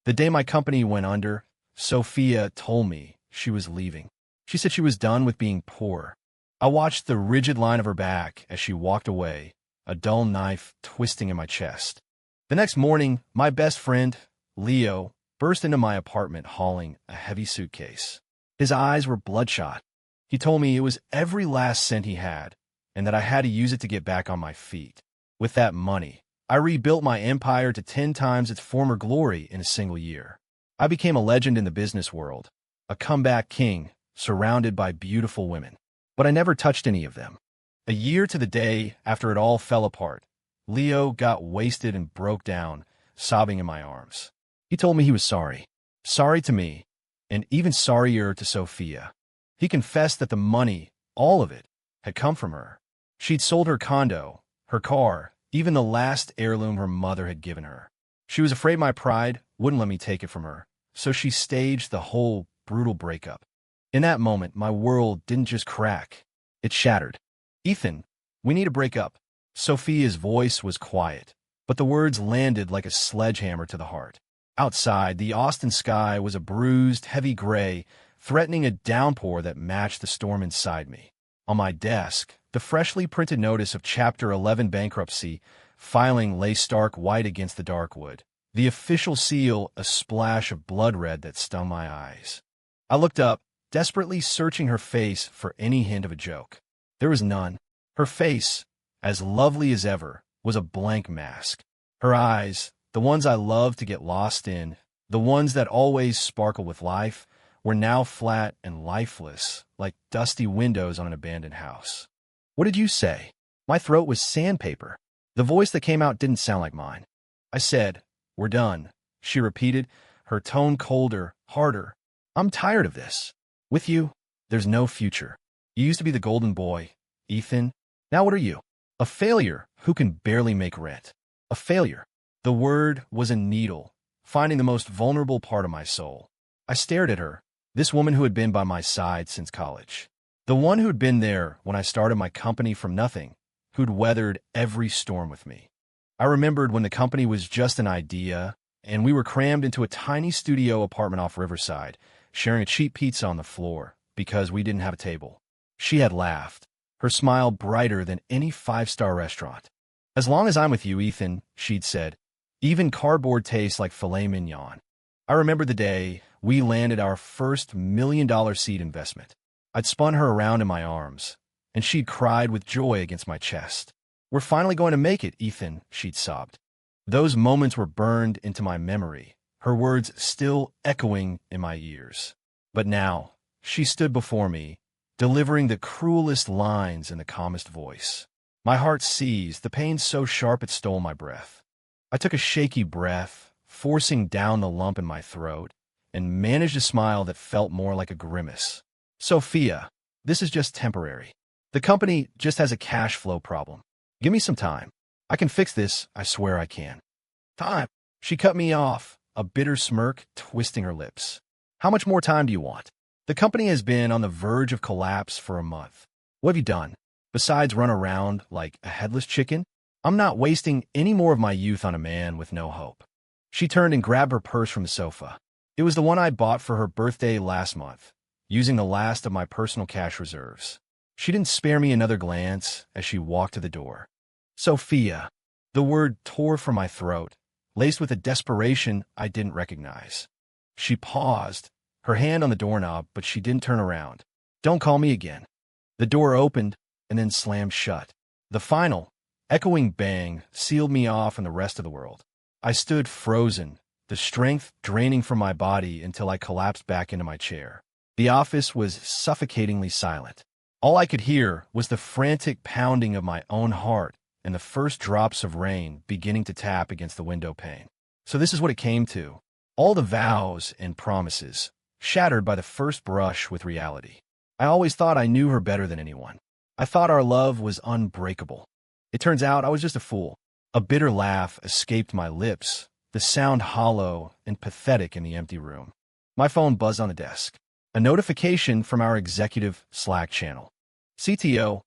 The day my company went under, Sophia told me she was leaving. She said she was done with being poor. I watched the rigid line of her back as she walked away, a dull knife twisting in my chest. The next morning, my best friend, Leo, burst into my apartment hauling a heavy suitcase. His eyes were bloodshot. He told me it was every last cent he had, and that I had to use it to get back on my feet. With that money, I rebuilt my empire to 10 times its former glory in a single year. I became a legend in the business world, a comeback king, surrounded by beautiful women. But I never touched any of them. A year to the day after it all fell apart, Leo got wasted and broke down, sobbing in my arms. He told me he was sorry. Sorry to me, and even sorrier to Sophia. He confessed that the money, all of it, had come from her. She'd sold her condo, her car, even the last heirloom her mother had given her. She was afraid my pride wouldn't let me take it from her, so she staged the whole brutal breakup. In that moment, my world didn't just crack, it shattered. Ethan, we need to break up. Sophia's voice was quiet, but the words landed like a sledgehammer to the heart. Outside, the Austin sky was a bruised, heavy gray, threatening a downpour that matched the storm inside me. On my desk, the freshly printed notice of Chapter 11 bankruptcy filing lay stark white against the dark wood. The official seal, a splash of blood red that stung my eyes. I looked up, desperately searching her face for any hint of a joke. There was none. Her face, as lovely as ever, was a blank mask. Her eyes, the ones I loved to get lost in, the ones that always sparkle with life, were now flat and lifeless, like dusty windows on an abandoned house. What did you say? My throat was sandpaper. The voice that came out didn't sound like mine. I said, "We're done," she repeated, her tone colder, harder. "I'm tired of this. With you, there's no future. You used to be the golden boy, Ethan. Now what are you? A failure who can barely make rent. A failure." The word was a needle, finding the most vulnerable part of my soul. I stared at her, this woman who had been by my side since college. The one who'd been there when I started my company from nothing, who'd weathered every storm with me. I remembered when the company was just an idea, and we were crammed into a tiny studio apartment off Riverside, sharing a cheap pizza on the floor because we didn't have a table. She had laughed, her smile brighter than any five-star restaurant. "As long as I'm with you, Ethan," she'd said, "even cardboard tastes like filet mignon." I remember the day we landed our first $1 million seed investment. I'd spun her around in my arms, and she'd cried with joy against my chest. "We're finally going to make it, Ethan," she'd sobbed. Those moments were burned into my memory, her words still echoing in my ears. But now, she stood before me, delivering the cruelest lines in the calmest voice. My heart seized, the pain so sharp it stole my breath. I took a shaky breath, forcing down the lump in my throat, and managed a smile that felt more like a grimace. "Sophia, this is just temporary. The company just has a cash flow problem. Give me some time. I can fix this, I swear I can." "Time?" She cut me off, a bitter smirk twisting her lips. "How much more time do you want? The company has been on the verge of collapse for a month. What have you done, besides run around like a headless chicken? I'm not wasting any more of my youth on a man with no hope." She turned and grabbed her purse from the sofa. It was the one I bought for her birthday last month, using the last of my personal cash reserves. She didn't spare me another glance as she walked to the door. "Sophia." The word tore from my throat, laced with a desperation I didn't recognize. She paused, her hand on the doorknob, but she didn't turn around. "Don't call me again." The door opened and then slammed shut. The final, echoing bang sealed me off from the rest of the world. I stood frozen, the strength draining from my body until I collapsed back into my chair. The office was suffocatingly silent. All I could hear was the frantic pounding of my own heart and the first drops of rain beginning to tap against the window pane. So this is what it came to. All the vows and promises, shattered by the first brush with reality. I always thought I knew her better than anyone. I thought our love was unbreakable. It turns out I was just a fool. A bitter laugh escaped my lips, the sound hollow and pathetic in the empty room. My phone buzzed on the desk. A notification from our executive Slack channel. "CTO,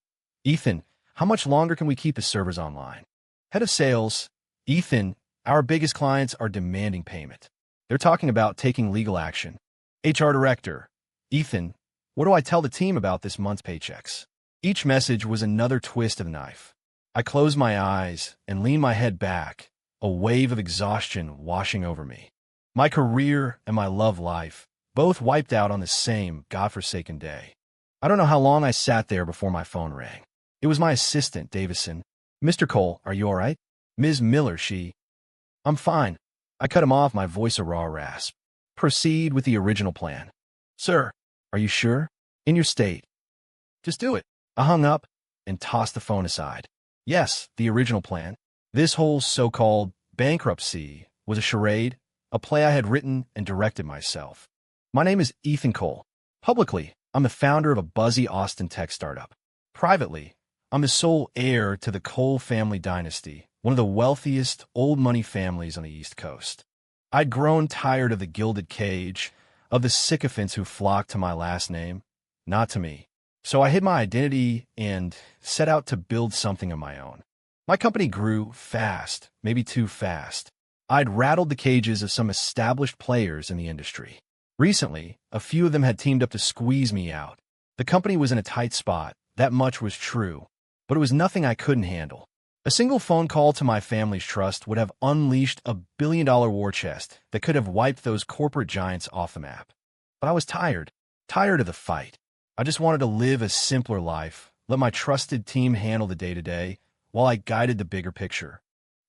Ethan, how much longer can we keep the servers online?" "Head of sales, Ethan, our biggest clients are demanding payment." They're talking about taking legal action. HR Director, Ethan, what do I tell the team about this month's paychecks? Each message was another twist of the knife. I closed my eyes and leaned my head back, a wave of exhaustion washing over me. My career and my love life, both wiped out on the same godforsaken day. I don't know how long I sat there before my phone rang. It was my assistant, Davison. Mr. Cole, are you all right? Ms. Miller, I'm fine. I cut him off, my voice a raw rasp. Proceed with the original plan. Sir, are you sure? In your state. Just do it. I hung up and tossed the phone aside. Yes, the original plan. This whole so-called bankruptcy was a charade, a play I had written and directed myself. My name is Ethan Cole. Publicly, I'm the founder of a buzzy Austin tech startup. Privately, I'm the sole heir to the Cole family dynasty, one of the wealthiest old money families on the East Coast. I'd grown tired of the gilded cage, of the sycophants who flocked to my last name, not to me. So I hid my identity and set out to build something of my own. My company grew fast, maybe too fast. I'd rattled the cages of some established players in the industry. Recently, a few of them had teamed up to squeeze me out. The company was in a tight spot, that much was true, but it was nothing I couldn't handle. A single phone call to my family's trust would have unleashed a billion-dollar war chest that could have wiped those corporate giants off the map. But I was tired of the fight. I just wanted to live a simpler life, let my trusted team handle the day-to-day, while I guided the bigger picture.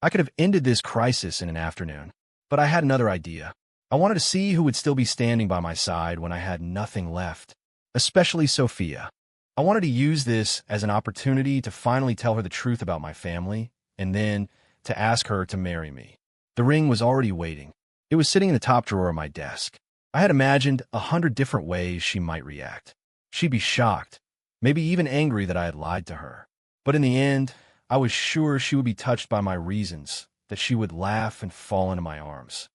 I could have ended this crisis in an afternoon, but I had another idea. I wanted to see who would still be standing by my side when I had nothing left, especially Sophia. I wanted to use this as an opportunity to finally tell her the truth about my family, and then to ask her to marry me. The ring was already waiting. It was sitting in the top drawer of my desk. I had imagined 100 different ways she might react. She'd be shocked, maybe even angry that I had lied to her. But in the end, I was sure she would be touched by my reasons, that she would laugh and fall into my arms.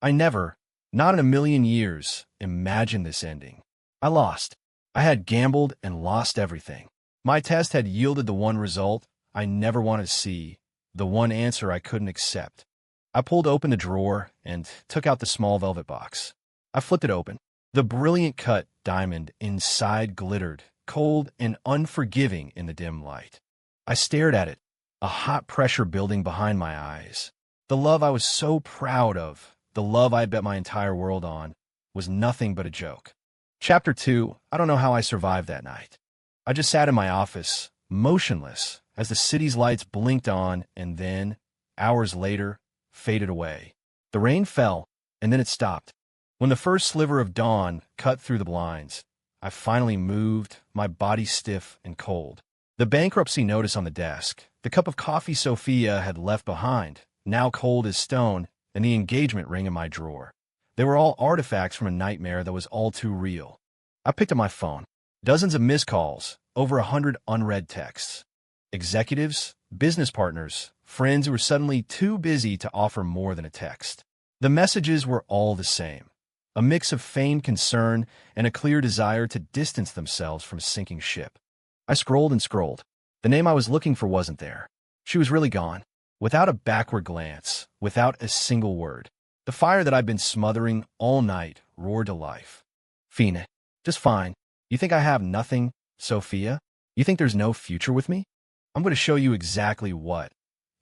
I never, not in a million years, imagined this ending. I lost. I had gambled and lost everything. My test had yielded the one result I never wanted to see, the one answer I couldn't accept. I pulled open the drawer and took out the small velvet box. I flipped it open. The brilliant cut diamond inside glittered, cold and unforgiving in the dim light. I stared at it, a hot pressure building behind my eyes. The love I was so proud of, the love I had bet my entire world on, was nothing but a joke. Chapter 2, I don't know how I survived that night. I just sat in my office, motionless, as the city's lights blinked on and then, hours later, faded away. The rain fell, and then it stopped. When the first sliver of dawn cut through the blinds, I finally moved, my body stiff and cold. The bankruptcy notice on the desk, the cup of coffee Sophia had left behind, now cold as stone, and the engagement ring in my drawer. They were all artifacts from a nightmare that was all too real. I picked up my phone. Dozens of missed calls, over 100 unread texts. Executives, business partners, friends who were suddenly too busy to offer more than a text. The messages were all the same. A mix of feigned concern and a clear desire to distance themselves from a sinking ship. I scrolled and scrolled. The name I was looking for wasn't there. She was really gone. Without a backward glance, without a single word. The fire that I'd been smothering all night roared to life. Fina, just fine. You think I have nothing, Sophia? You think there's no future with me? I'm going to show you exactly what.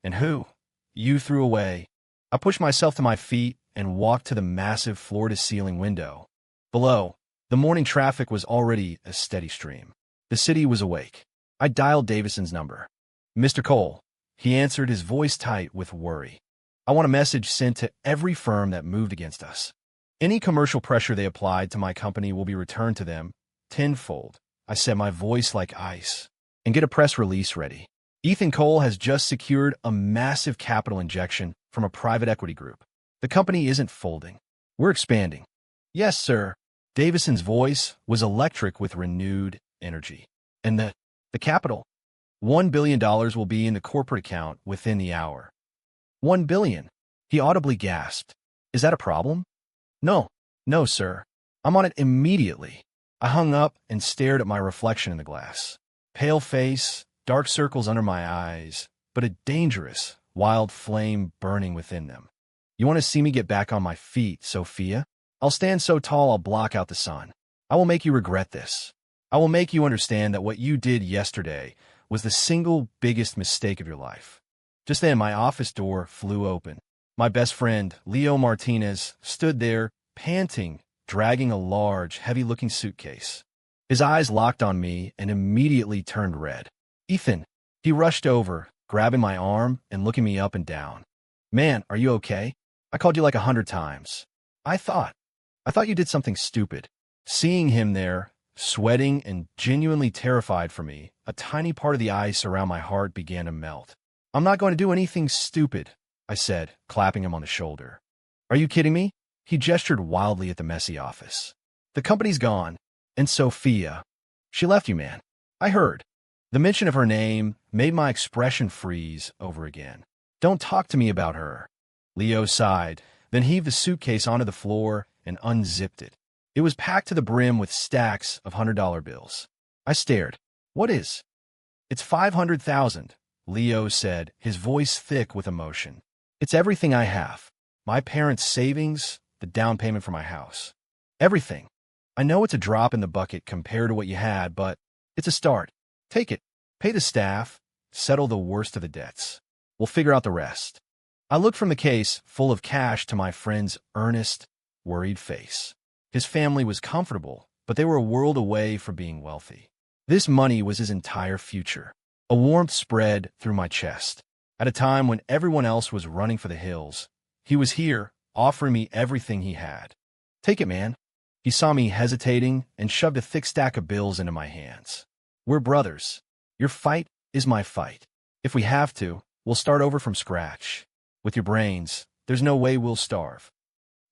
And who? You threw away. I pushed myself to my feet and walked to the massive floor-to-ceiling window. Below, the morning traffic was already a steady stream. The city was awake. I dialed Davison's number. Mr. Cole. He answered, his voice tight with worry. I want a message sent to every firm that moved against us. Any commercial pressure they applied to my company will be returned to them tenfold. I said, my voice like ice. And get a press release ready. Ethan Cole has just secured a massive capital injection from a private equity group. The company isn't folding. We're expanding. Yes, sir. Davison's voice was electric with renewed energy. And the capital? $1 billion will be in the corporate account within the hour. $1 billion. He audibly gasped. Is that a problem? No, sir. I'm on it immediately. I hung up and stared at my reflection in the glass. Pale face, dark circles under my eyes, but a dangerous, wild flame burning within them. You want to see me get back on my feet, Sophia? I'll stand so tall I'll block out the sun. I will make you regret this. I will make you understand that what you did yesterday was the single biggest mistake of your life. Just then, my office door flew open. My best friend, Leo Martinez, stood there, panting, dragging a large, heavy-looking suitcase. His eyes locked on me and immediately turned red. Ethan, he rushed over, grabbing my arm and looking me up and down. Man, are you okay? I called you like 100 times. I thought you did something stupid. Seeing him there, sweating and genuinely terrified for me, a tiny part of the ice around my heart began to melt. I'm not going to do anything stupid, I said, clapping him on the shoulder. Are you kidding me? He gestured wildly at the messy office. The company's gone, and Sophia, she left you, man. I heard. The mention of her name made my expression freeze over again. Don't talk to me about her. Leo sighed, then heaved the suitcase onto the floor and unzipped it. It was packed to the brim with stacks of $100 bills. I stared. What is? It's $500,000, Leo said, his voice thick with emotion. It's everything I have. My parents' savings, the down payment for my house. Everything. I know it's a drop in the bucket compared to what you had, but it's a start. Take it. Pay the staff. Settle the worst of the debts. We'll figure out the rest. I looked from the case full of cash to my friend's earnest, worried face. His family was comfortable, but they were a world away from being wealthy. This money was his entire future. A warmth spread through my chest. At a time when everyone else was running for the hills, he was here, offering me everything he had. Take it, man. He saw me hesitating and shoved a thick stack of bills into my hands. We're brothers. Your fight is my fight. If we have to, we'll start over from scratch. With your brains, there's no way we'll starve.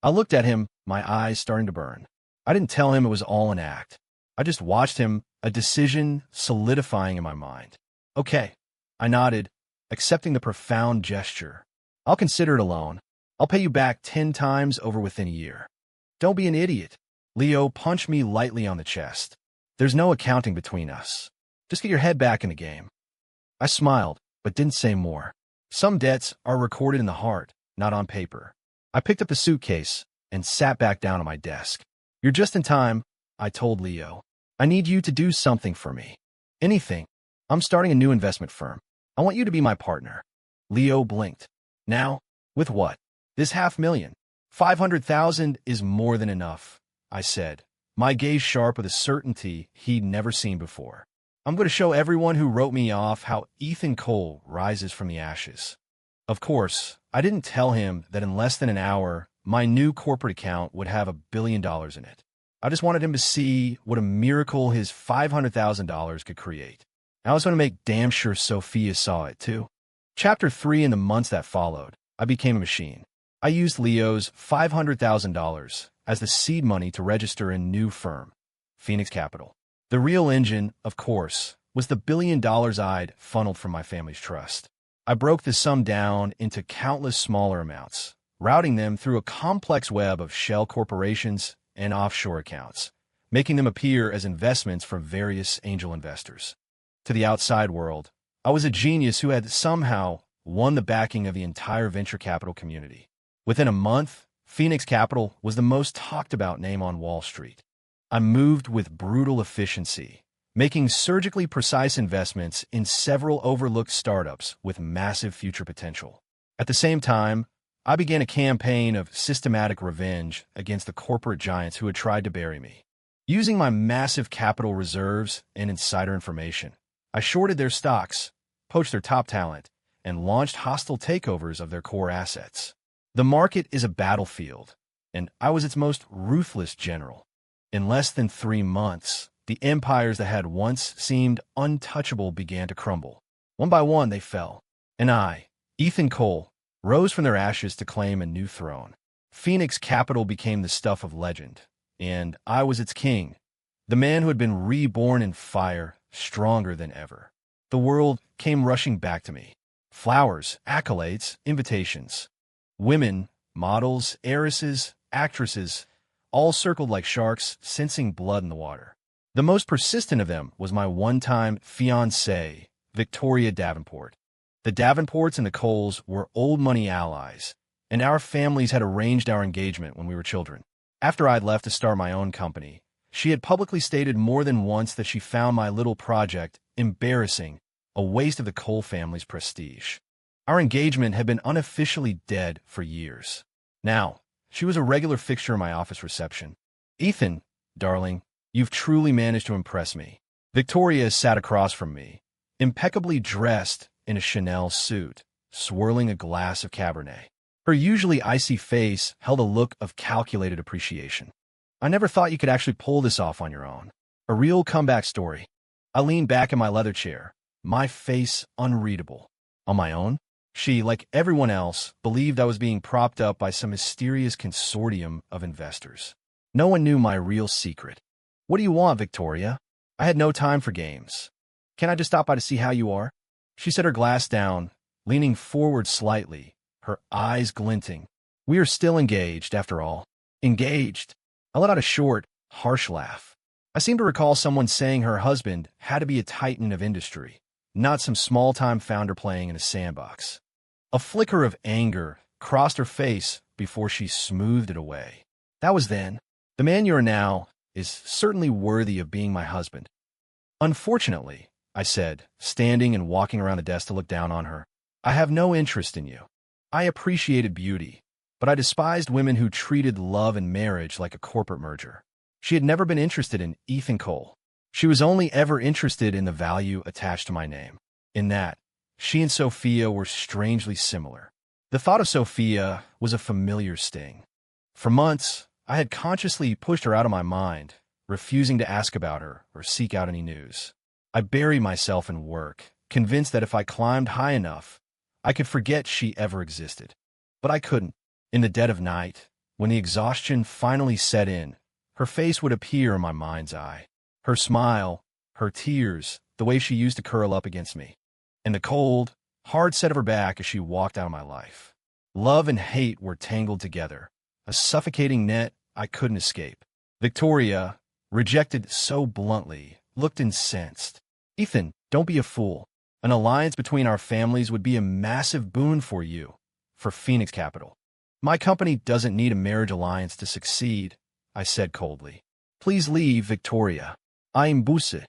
I looked at him, my eyes starting to burn. I didn't tell him it was all an act. I just watched him, a decision solidifying in my mind. Okay. I nodded, accepting the profound gesture. I'll consider it a loan. I'll pay you back 10 times over within a year. Don't be an idiot. Leo punched me lightly on the chest. There's no accounting between us. Just get your head back in the game. I smiled, but didn't say more. Some debts are recorded in the heart, not on paper. I picked up the suitcase and sat back down at my desk. You're just in time, I told Leo. I need you to do something for me. Anything. I'm starting a new investment firm. I want you to be my partner. Leo blinked. Now? With what? This $500,000. 500,000 is more than enough, I said, my gaze sharp with a certainty he'd never seen before. I'm going to show everyone who wrote me off how Ethan Cole rises from the ashes. Of course, I didn't tell him that in less than an hour, my new corporate account would have $1 billion in it. I just wanted him to see what a miracle his $500,000 could create. I was going to make damn sure Sophia saw it too. Chapter 3. In the months that followed, I became a machine. I used Leo's $500,000 as the seed money to register a new firm, Phoenix Capital. The real engine, of course, was the $1 billion I'd funneled from my family's trust. I broke the sum down into countless smaller amounts, routing them through a complex web of shell corporations and offshore accounts, making them appear as investments from various angel investors. To the outside world, I was a genius who had somehow won the backing of the entire venture capital community. Within a month, Phoenix Capital was the most talked about name on Wall Street. I moved with brutal efficiency, making surgically precise investments in several overlooked startups with massive future potential. At the same time, I began a campaign of systematic revenge against the corporate giants who had tried to bury me. Using my massive capital reserves and insider information, I shorted their stocks, poached their top talent, and launched hostile takeovers of their core assets. The market is a battlefield, and I was its most ruthless general. In less than 3 months, the empires that had once seemed untouchable began to crumble. One by one, they fell. And I, Ethan Cole, rose from their ashes to claim a new throne. Phoenix Capital became the stuff of legend, and I was its king, the man who had been reborn in fire, stronger than ever. The world came rushing back to me. Flowers, accolades, invitations. Women, models, heiresses, actresses, all circled like sharks, sensing blood in the water. The most persistent of them was my one-time fiancée, Victoria Davenport. The Davenports and the Coles were old money allies, and our families had arranged our engagement when we were children. After I'd left to start my own company, she had publicly stated more than once that she found my little project embarrassing, a waste of the Cole family's prestige. Our engagement had been unofficially dead for years. Now, she was a regular fixture in my office reception. "Ethan, darling, you've truly managed to impress me." Victoria sat across from me, impeccably dressed in a Chanel suit, swirling a glass of Cabernet. Her usually icy face held a look of calculated appreciation. "I never thought you could actually pull this off on your own. A real comeback story." I leaned back in my leather chair, my face unreadable. On my own? She, like everyone else, believed I was being propped up by some mysterious consortium of investors. No one knew my real secret. "What do you want, Victoria?" I had no time for games. "Can I just stop by to see how you are?" She set her glass down, leaning forward slightly, her eyes glinting. "We are still engaged, after all." "Engaged?" I let out a short, harsh laugh. I seemed to recall someone saying her husband had to be a titan of industry, not some small-time founder playing in a sandbox. A flicker of anger crossed her face before she smoothed it away. "That was then. The man you are now is certainly worthy of being my husband." "Unfortunately," I said, standing and walking around the desk to look down on her, "I have no interest in you. I appreciated beauty, but I despised women who treated love and marriage like a corporate merger." She had never been interested in Ethan Cole. She was only ever interested in the value attached to my name. In that, she and Sophia were strangely similar. The thought of Sophia was a familiar sting. For months, I had consciously pushed her out of my mind, refusing to ask about her or seek out any news. I buried myself in work, convinced that if I climbed high enough, I could forget she ever existed. But I couldn't. In the dead of night, when the exhaustion finally set in, her face would appear in my mind's eye. Her smile, her tears, the way she used to curl up against me, and the cold, hard set of her back as she walked out of my life. Love and hate were tangled together, a suffocating net I couldn't escape. Victoria, rejected so bluntly, looked incensed. "Ethan, don't be a fool. An alliance between our families would be a massive boon for you, for Phoenix Capital." "My company doesn't need a marriage alliance to succeed," I said coldly. "Please leave, Victoria. I'm Busse."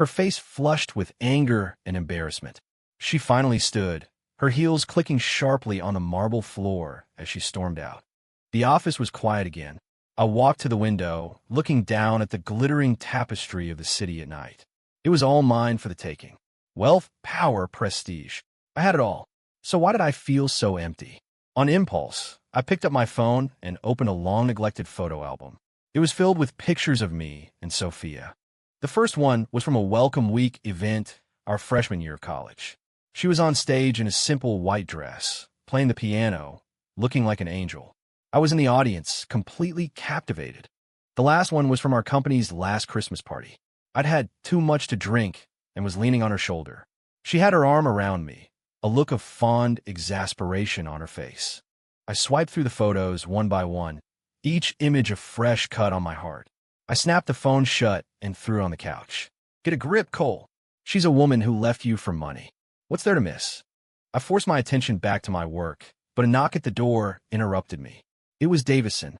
Her face flushed with anger and embarrassment. She finally stood, her heels clicking sharply on the marble floor as she stormed out. The office was quiet again. I walked to the window, looking down at the glittering tapestry of the city at night. It was all mine for the taking. Wealth, power, prestige. I had it all. So why did I feel so empty? On impulse, I picked up my phone and opened a long-neglected photo album. It was filled with pictures of me and Sophia. The first one was from a welcome week event our freshman year of college. She was on stage in a simple white dress, playing the piano, looking like an angel. I was in the audience, completely captivated. The last one was from our company's last Christmas party. I'd had too much to drink and was leaning on her shoulder. She had her arm around me, a look of fond exasperation on her face. I swiped through the photos one by one, each image a fresh cut on my heart. I snapped the phone shut and threw it on the couch. "Get a grip, Cole. She's a woman who left you for money. What's there to miss?" I forced my attention back to my work, but a knock at the door interrupted me. It was Davison.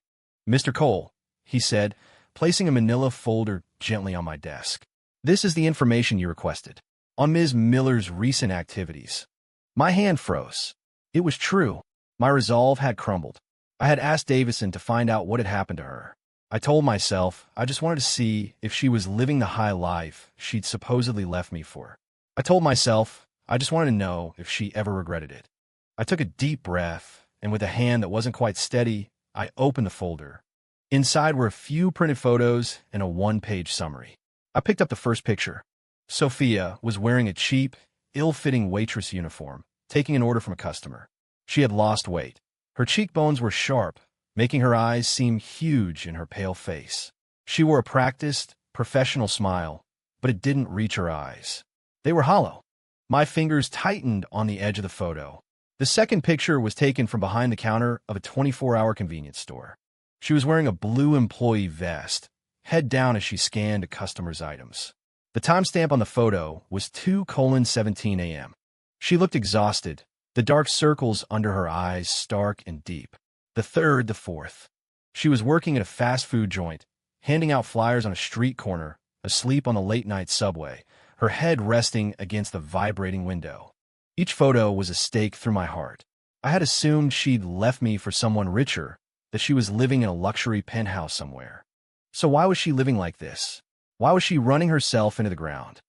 "Mr. Cole," he said, placing a manila folder gently on my desk. "This is the information you requested on Ms. Miller's recent activities." My hand froze. It was true. My resolve had crumbled. I had asked Davison to find out what had happened to her. I told myself I just wanted to see if she was living the high life she'd supposedly left me for. I told myself I just wanted to know if she ever regretted it. I took a deep breath, and with a hand that wasn't quite steady, I opened the folder. Inside were a few printed photos and a one-page summary. I picked up the first picture. Sophia was wearing a cheap, ill-fitting waitress uniform, taking an order from a customer. She had lost weight. Her cheekbones were sharp, making her eyes seem huge in her pale face. She wore a practiced, professional smile, but it didn't reach her eyes. They were hollow. My fingers tightened on the edge of the photo. The second picture was taken from behind the counter of a 24-hour convenience store. She was wearing a blue employee vest, head down as she scanned a customer's items. The timestamp on the photo was 2:17 a.m. She looked exhausted, The dark circles under her eyes stark and deep. The third, the fourth. She was working at a fast food joint, handing out flyers on a street corner, asleep on the late-night subway, her head resting against the vibrating window. Each photo was a stake through my heart. I had assumed she'd left me for someone richer, that she was living in a luxury penthouse somewhere. So why was she living like this? Why was she running herself into the ground?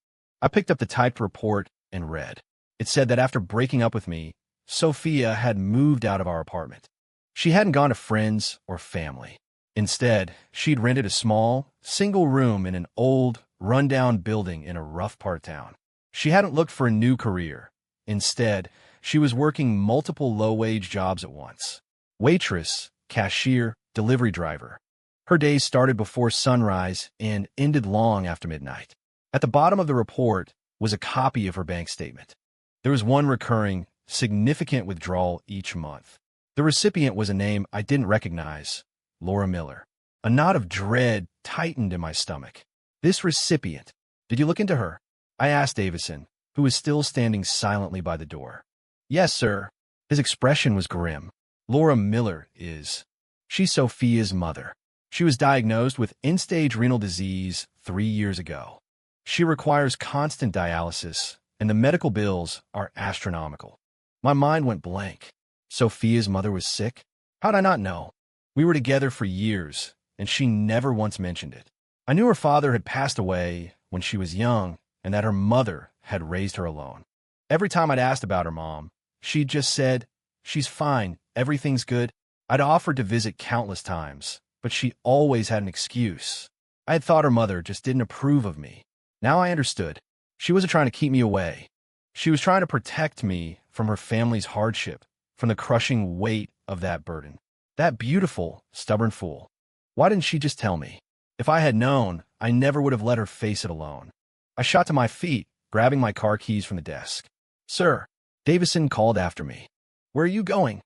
I picked up the typed report and read. It said that after breaking up with me, Sophia had moved out of our apartment. She hadn't gone to friends or family. Instead, she'd rented a small, single room in an old, run-down building in a rough part of town. She hadn't looked for a new career. Instead, she was working multiple low-wage jobs at once. Waitress, cashier, delivery driver. Her days started before sunrise and ended long after midnight. At the bottom of the report was a copy of her bank statement. There was one recurring, significant withdrawal each month. The recipient was a name I didn't recognize, Laura Miller. A knot of dread tightened in my stomach. This recipient, did you look into her? I asked Davison, who was still standing silently by the door. Yes, sir. His expression was grim. Laura Miller is. She's Sophia's mother. She was diagnosed with end-stage renal disease 3 years ago. She requires constant dialysis, and the medical bills are astronomical. My mind went blank. Sophia's mother was sick? How'd I not know? We were together for years, and she never once mentioned it. I knew her father had passed away when she was young, and that her mother had raised her alone. Every time I'd asked about her mom, she'd just said, "She's fine, everything's good." I'd offered to visit countless times, but she always had an excuse. I had thought her mother just didn't approve of me. Now I understood. She wasn't trying to keep me away. She was trying to protect me from her family's hardship, from the crushing weight of that burden. That beautiful, stubborn fool. Why didn't she just tell me? If I had known, I never would have let her face it alone. I shot to my feet, grabbing my car keys from the desk. Sir, Davison called after me. Where are you going?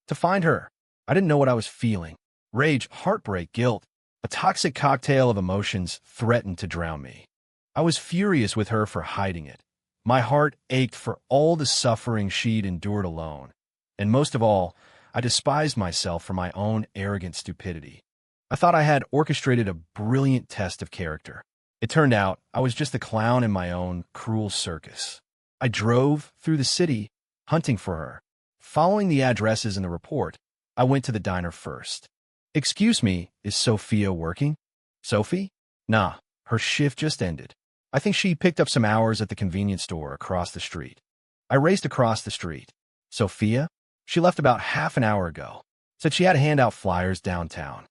To find her. I didn't know what I was feeling. Rage, heartbreak, guilt. A toxic cocktail of emotions threatened to drown me. I was furious with her for hiding it. My heart ached for all the suffering she'd endured alone. And most of all, I despised myself for my own arrogant stupidity. I thought I had orchestrated a brilliant test of character. It turned out I was just a clown in my own cruel circus. I drove through the city, hunting for her. Following the addresses in the report, I went to the diner first. Excuse me, is Sophia working? Sophie? Nah, her shift just ended. I think she picked up some hours at the convenience store across the street. I raced across the street. Sophia? She left about half an hour ago. Said she had to hand out flyers downtown.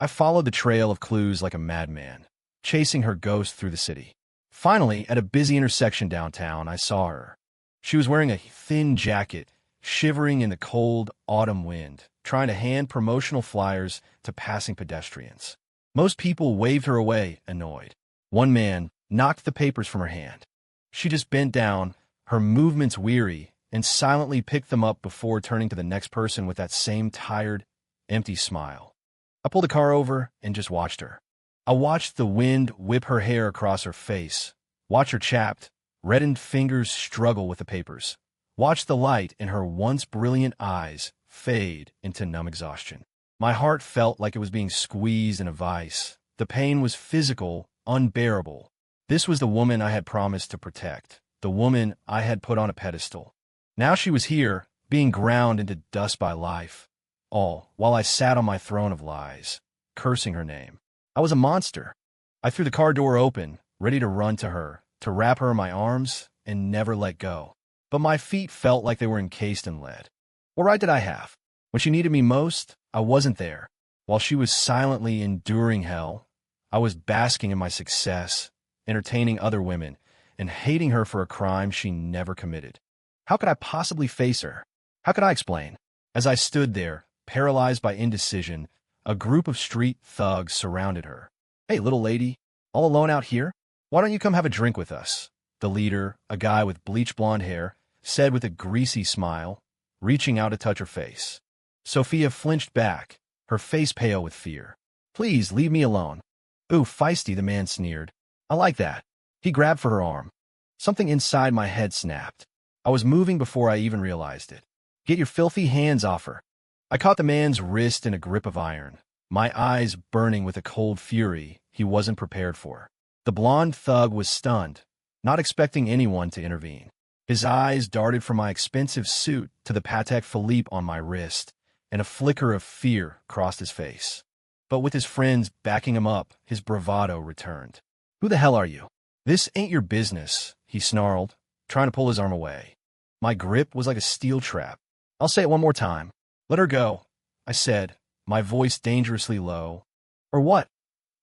I followed the trail of clues like a madman, chasing her ghost through the city. Finally, at a busy intersection downtown, I saw her. She was wearing a thin jacket, shivering in the cold autumn wind, trying to hand promotional flyers to passing pedestrians. Most people waved her away, annoyed. One man knocked the papers from her hand. She just bent down, her movements weary, and silently picked them up before turning to the next person with that same tired, empty smile. I pulled the car over and just watched her. I watched the wind whip her hair across her face, watch her chapped, reddened fingers struggle with the papers, watch the light in her once brilliant eyes fade into numb exhaustion. My heart felt like it was being squeezed in a vice. The pain was physical, unbearable. This was the woman I had promised to protect, the woman I had put on a pedestal. Now she was here, being ground into dust by life, all while I sat on my throne of lies, cursing her name. I was a monster. I threw the car door open, ready to run to her, to wrap her in my arms and never let go. But my feet felt like they were encased in lead. What right did I have? When she needed me most, I wasn't there. While she was silently enduring hell, I was basking in my success, entertaining other women, and hating her for a crime she never committed. How could I possibly face her? How could I explain? As I stood there, paralyzed by indecision, a group of street thugs surrounded her. Hey, little lady, all alone out here? Why don't you come have a drink with us? The leader, a guy with bleach blonde hair, said with a greasy smile, reaching out to touch her face. Sophia flinched back, her face pale with fear. Please, leave me alone. Ooh, feisty, the man sneered. I like that. He grabbed for her arm. Something inside my head snapped. I was moving before I even realized it. Get your filthy hands off her. I caught the man's wrist in a grip of iron, my eyes burning with a cold fury he wasn't prepared for. The blonde thug was stunned, not expecting anyone to intervene. His eyes darted from my expensive suit to the Patek Philippe on my wrist, and a flicker of fear crossed his face. But with his friends backing him up, his bravado returned. "Who the hell are you?" "This ain't your business," he snarled, trying to pull his arm away. My grip was like a steel trap. "I'll say it one more time. Let her go," I said, my voice dangerously low. "Or what?"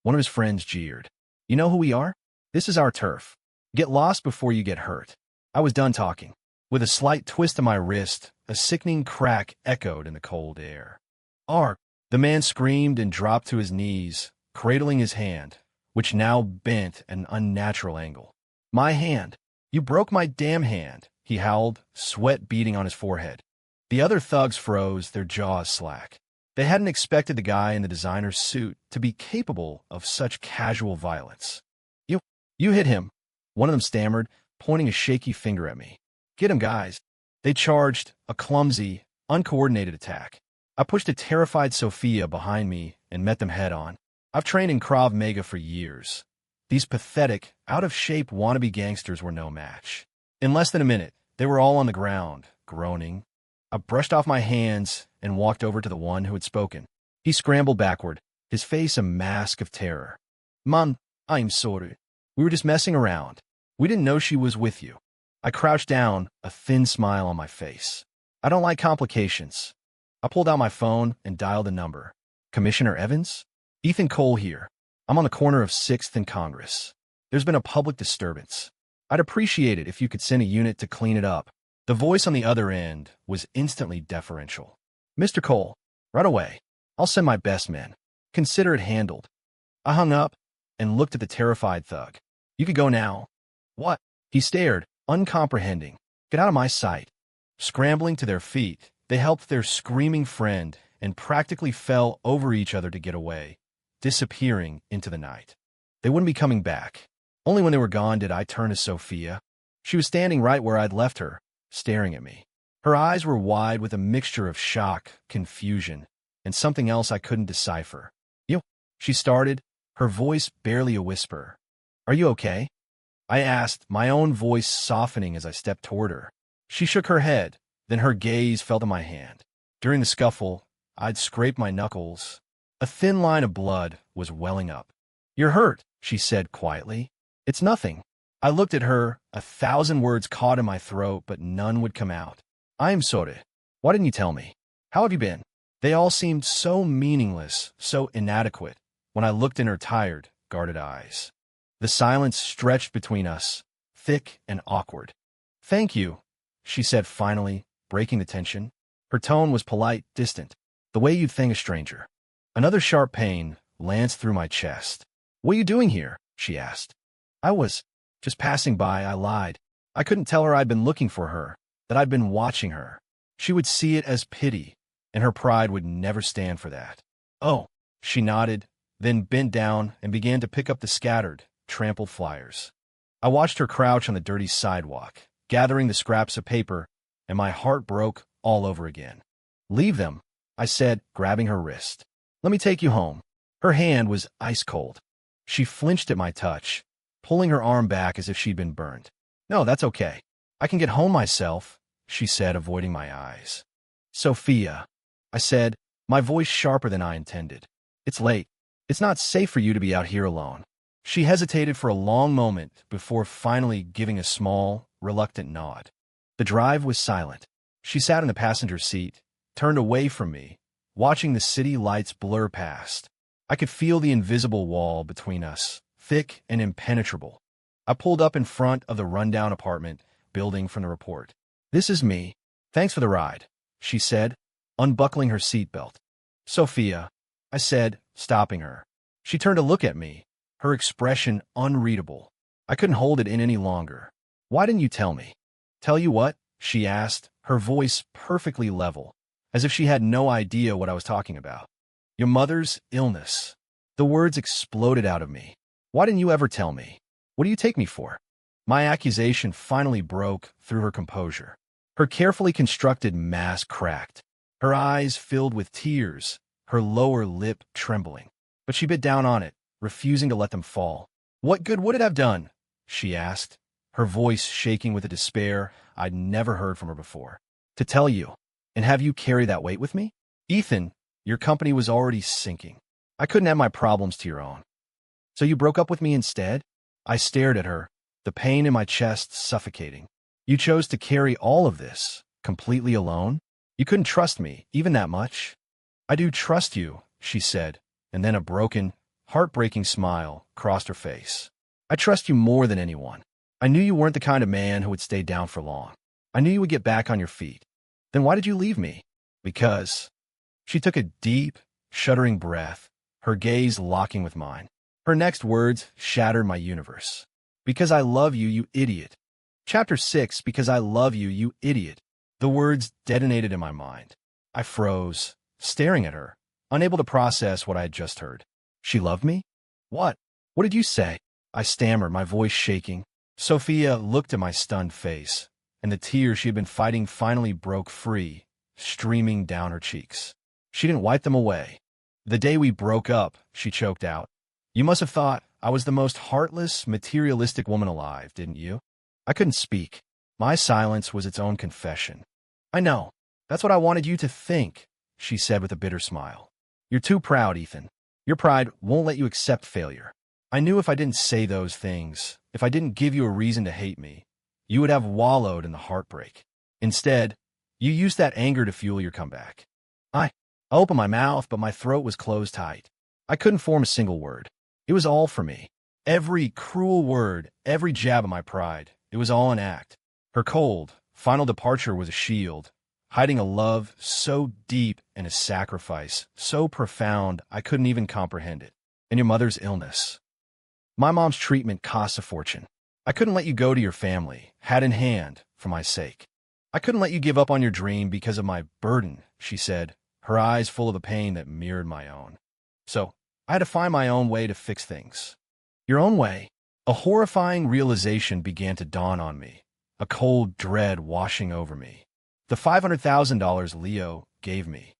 One of his friends jeered. "You know who we are? This is our turf. Get lost before you get hurt." I was done talking. With a slight twist of my wrist, a sickening crack echoed in the cold air. "Ark!" The man screamed and dropped to his knees, cradling his hand, which now bent at an unnatural angle. "My hand! You broke my damn hand!" he howled, sweat beading on his forehead. The other thugs froze, their jaws slack. They hadn't expected the guy in the designer suit to be capable of such casual violence. You hit him," one of them stammered, pointing a shaky finger at me. "Get him, guys." They charged, a clumsy, uncoordinated attack. I pushed a terrified Sophia behind me and met them head-on. I've trained in Krav Maga for years. These pathetic, out-of-shape wannabe gangsters were no match. In less than a minute, they were all on the ground, groaning. I brushed off my hands and walked over to the one who had spoken. He scrambled backward, his face a mask of terror. "Man, I'm sorry. We were just messing around. We didn't know she was with you." I crouched down, a thin smile on my face. I don't like complications. I pulled out my phone and dialed a number. "Commissioner Evans? Ethan Cole here. I'm on the corner of 6th and Congress. There's been a public disturbance. I'd appreciate it if you could send a unit to clean it up." The voice on the other end was instantly deferential. "Mr. Cole, right away. I'll send my best men. Consider it handled." I hung up and looked at the terrified thug. "You could go now." "What?" He stared, uncomprehending. "Get out of my sight." Scrambling to their feet, they helped their screaming friend and practically fell over each other to get away, disappearing into the night. They wouldn't be coming back. Only when they were gone did I turn to Sophia. She was standing right where I'd left her, staring at me. Her eyes were wide with a mixture of shock, confusion, and something else I couldn't decipher. "You," she started, her voice barely a whisper. "Are you okay?" I asked, my own voice softening as I stepped toward her. She shook her head, then her gaze fell to my hand. During the scuffle, I'd scraped my knuckles. A thin line of blood was welling up. "You're hurt," she said quietly. "It's nothing." I looked at her, 1,000 words caught in my throat, but none would come out. "I'm sorry. Why didn't you tell me? How have you been?" They all seemed so meaningless, so inadequate, when I looked in her tired, guarded eyes. The silence stretched between us, thick and awkward. "Thank you," she said finally, breaking the tension. Her tone was polite, distant, the way you'd thank a stranger. Another sharp pain lanced through my chest. "What are you doing here?" she asked. "I was just passing by," I lied. I couldn't tell her I'd been looking for her, that I'd been watching her. She would see it as pity, and her pride would never stand for that. "Oh," she nodded, then bent down and began to pick up the scattered, trampled flyers. I watched her crouch on the dirty sidewalk, gathering the scraps of paper, and my heart broke all over again. "Leave them," I said, grabbing her wrist. "Let me take you home." Her hand was ice cold. She flinched at my touch, pulling her arm back as if she'd been burned. "No, that's okay. I can get home myself," she said, avoiding my eyes. "Sophia," I said, my voice sharper than I intended. "It's late. It's not safe for you to be out here alone." She hesitated for a long moment before finally giving a small, reluctant nod. The drive was silent. She sat in the passenger seat, turned away from me, watching the city lights blur past. I could feel the invisible wall between us, thick and impenetrable. I pulled up in front of the rundown apartment building from the report. "This is me. Thanks for the ride," she said, unbuckling her seatbelt. "Sophia," I said, stopping her. She turned to look at me, her expression unreadable. I couldn't hold it in any longer. "Why didn't you tell me?" "Tell you what?" she asked, her voice perfectly level, as if she had no idea what I was talking about. "Your mother's illness." The words exploded out of me. "Why didn't you ever tell me? What do you take me for?" My accusation finally broke through her composure. Her carefully constructed mask cracked. Her eyes filled with tears, her lower lip trembling. But she bit down on it, refusing to let them fall. "What good would it have done?" she asked, her voice shaking with a despair I'd never heard from her before. "To tell you, and have you carry that weight with me? Ethan, your company was already sinking. I couldn't add my problems to your own. So you broke up with me instead?" I stared at her, the pain in my chest suffocating. "You chose to carry all of this, completely alone? You couldn't trust me, even that much?" "I do trust you," she said, and then a broken, heartbreaking smile crossed her face. "I trust you more than anyone. I knew you weren't the kind of man who would stay down for long. I knew you would get back on your feet. Then why did you leave me?" "Because." She took a deep, shuddering breath, her gaze locking with mine. Her next words shattered my universe. "Because I love you, you idiot." Chapter 6, "Because I love you, you idiot." The words detonated in my mind. I froze, staring at her, unable to process what I had just heard. She loved me? What? What did you say? I stammered, my voice shaking. Sophia looked at my stunned face, and the tears she had been fighting finally broke free, streaming down her cheeks. She didn't wipe them away. "The day we broke up," she choked out. "You must have thought I was the most heartless, materialistic woman alive, didn't you?" I couldn't speak. My silence was its own confession. "I know. That's what I wanted you to think," she said with a bitter smile. "You're too proud, Ethan. Your pride won't let you accept failure. I knew if I didn't say those things, if I didn't give you a reason to hate me, you would have wallowed in the heartbreak. Instead, you used that anger to fuel your comeback." I opened my mouth, but my throat was closed tight. I couldn't form a single word. It was all for me. Every cruel word, every jab at my pride, it was all an act. Her cold, final departure was a shield, hiding a love so deep and a sacrifice so profound I couldn't even comprehend it. And your mother's illness. My mom's treatment costs a fortune. I couldn't let you go to your family, hat in hand, for my sake. I couldn't let you give up on your dream because of my burden, she said, her eyes full of a pain that mirrored my own. So, I had to find my own way to fix things. Your own way? A horrifying realization began to dawn on me, a cold dread washing over me. The $500,000 Leo gave me.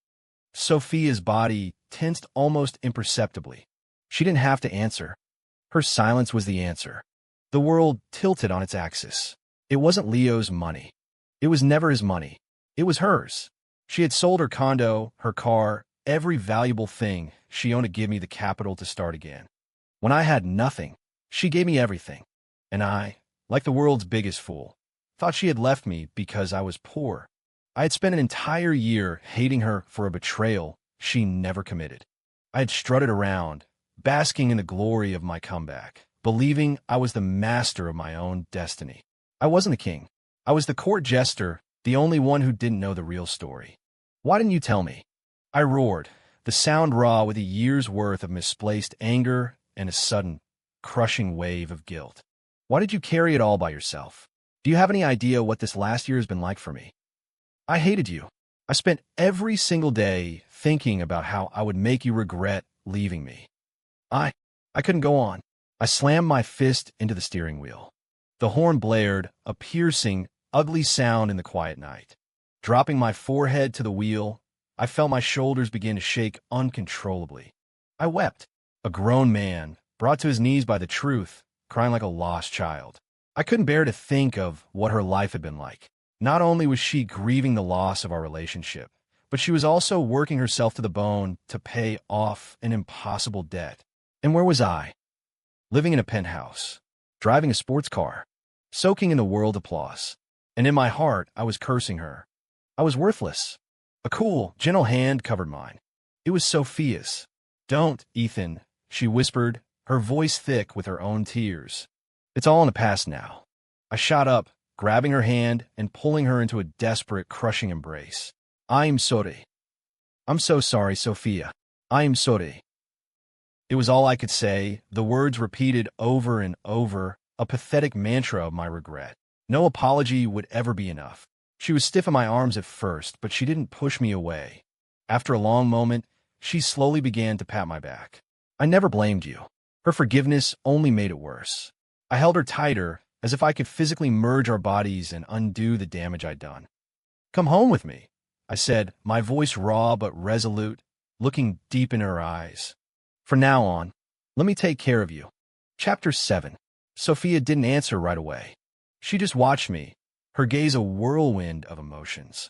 Sophia's body tensed almost imperceptibly. She didn't have to answer. Her silence was the answer. The world tilted on its axis. It wasn't Leo's money. It was never his money. It was hers. She had sold her condo, her car, every valuable thing she owned to give me the capital to start again. When I had nothing, she gave me everything. And I, like the world's biggest fool, thought she had left me because I was poor. I had spent an entire year hating her for a betrayal she never committed. I had strutted around, basking in the glory of my comeback, believing I was the master of my own destiny. I wasn't the king. I was the court jester, the only one who didn't know the real story. "Why didn't you tell me?" I roared, the sound raw with a year's worth of misplaced anger and a sudden, crushing wave of guilt. "Why did you carry it all by yourself? Do you have any idea what this last year has been like for me? I hated you. I spent every single day thinking about how I would make you regret leaving me. I couldn't go on." I slammed my fist into the steering wheel. The horn blared, a piercing, ugly sound in the quiet night. Dropping my forehead to the wheel, I felt my shoulders begin to shake uncontrollably. I wept, a grown man, brought to his knees by the truth, crying like a lost child. I couldn't bear to think of what her life had been like. Not only was she grieving the loss of our relationship, but she was also working herself to the bone to pay off an impossible debt. And where was I? Living in a penthouse, driving a sports car, soaking in the world applause. And in my heart, I was cursing her. I was worthless. A cool, gentle hand covered mine. It was Sophia's. "Don't, Ethan," she whispered, her voice thick with her own tears. "It's all in the past now." I shot up, grabbing her hand and pulling her into a desperate, crushing embrace. "I'm sorry. I'm so sorry, Sophia. I'm sorry." It was all I could say, the words repeated over and over, a pathetic mantra of my regret. No apology would ever be enough. She was stiff in my arms at first, but she didn't push me away. After a long moment, she slowly began to pat my back. "I never blamed you." Her forgiveness only made it worse. I held her tighter, as if I could physically merge our bodies and undo the damage I'd done. Come home with me, I said, my voice raw but resolute, looking deep in her eyes. From now on, let me take care of you. Chapter 7. Sophia didn't answer right away. She just watched me, her gaze a whirlwind of emotions.